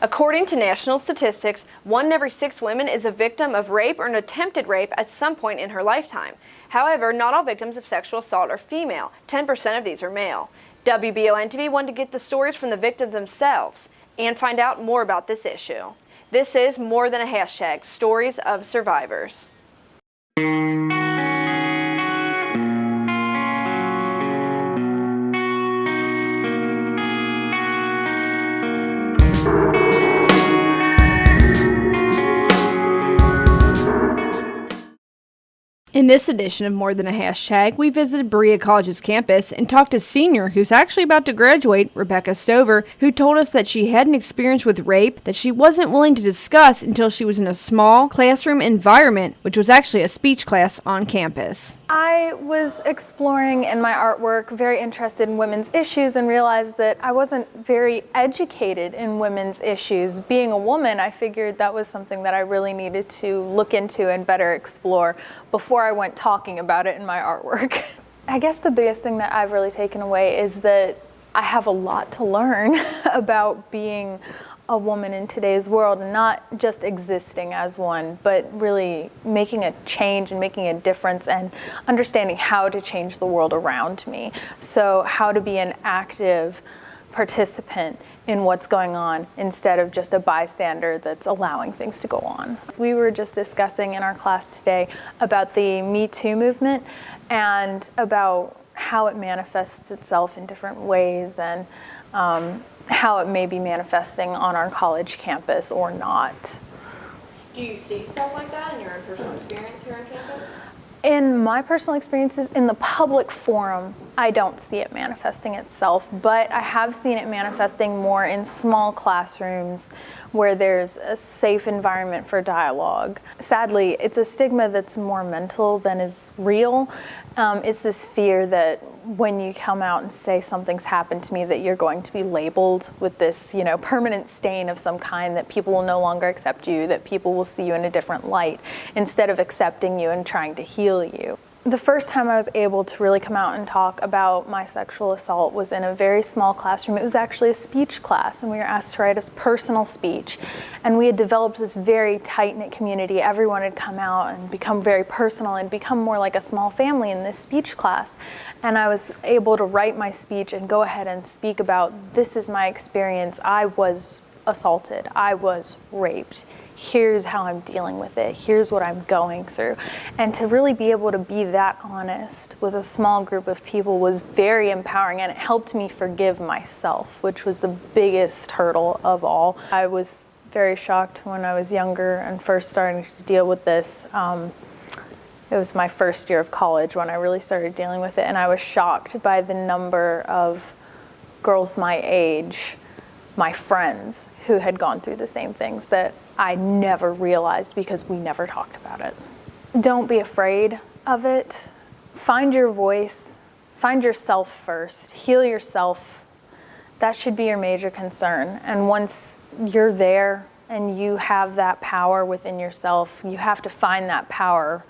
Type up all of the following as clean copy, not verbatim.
According to national statistics, 1 in every 6 women is a victim of rape or an attempted rape at some point in her lifetime. However, not all victims of sexual assault are female. 10% of these are male. WBON-TV wanted to get the stories from the victims themselves and find out more about this issue. This is More Than a Hashtag, Stories of Survivors. In this edition of More Than a Hashtag, we visited Berea College's campus and talked to a senior who's actually about to graduate, Rebecca Stover, who told us that she had an experience with rape that she wasn't willing to discuss until she was in a small classroom environment, which was actually a speech class on campus. I was exploring in my artwork, very interested in women's issues, and realized that I wasn't very educated in women's issues. Being a woman, I figured that was something that I really needed to look into and better explore before I went talking about it in my artwork. I guess the biggest thing that I've really taken away is that I have a lot to learn about being a woman in today's world, and not just existing as one, but really making a change and making a difference and understanding how to change the world around me. So how to be an active participant in what's going on instead of just a bystander that's allowing things to go on. We were just discussing in our class today about the Me Too movement and about how it manifests itself in different ways, and how it may be manifesting on our college campus or not. Do you see stuff like that in your own personal experience here on campus? In my personal experiences, in the public forum, I don't see it manifesting itself, but I have seen it manifesting more in small classrooms where there's a safe environment for dialogue. Sadly, it's a stigma that's more mental than is real. It's this fear that when you come out and say something's happened to me, that you're going to be labeled with this, permanent stain of some kind, that people will no longer accept you, that people will see you in a different light instead of accepting you and trying to heal you. The first time I was able to really come out and talk about my sexual assault was in a very small classroom. It was actually a speech class, and we were asked to write a personal speech. And we had developed this very tight-knit community. Everyone had come out and become very personal and become more like a small family in this speech class. And I was able to write my speech and go ahead and speak about, this is my experience. I was assaulted. I was raped. Here's how I'm dealing with it. Here's what I'm going through. And to really be able to be that honest with a small group of people was very empowering, and it helped me forgive myself, which was the biggest hurdle of all. I was very shocked when I was younger and first starting to deal with this. It was my first year of college when I really started dealing with it, and I was shocked by the number of girls my age, my friends, who had gone through the same things that I never realized because we never talked about it. Don't be afraid of it. Find your voice. Find yourself first. Heal yourself. That should be your major concern. And once you're there and you have that power within yourself, you have to find that power.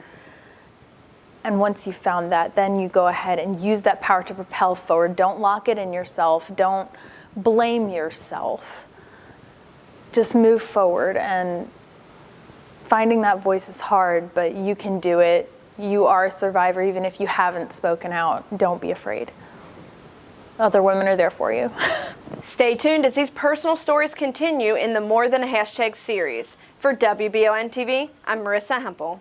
And once you've found that, then you go ahead and use that power to propel forward. Don't lock it in yourself. Don't blame yourself. Just move forward, and finding that voice is hard, but you can do it. You are a survivor, even if you haven't spoken out. Don't be afraid. Other women are there for you. Stay tuned as these personal stories continue in the More Than a Hashtag series. For WBON-TV, I'm Marissa Hempel.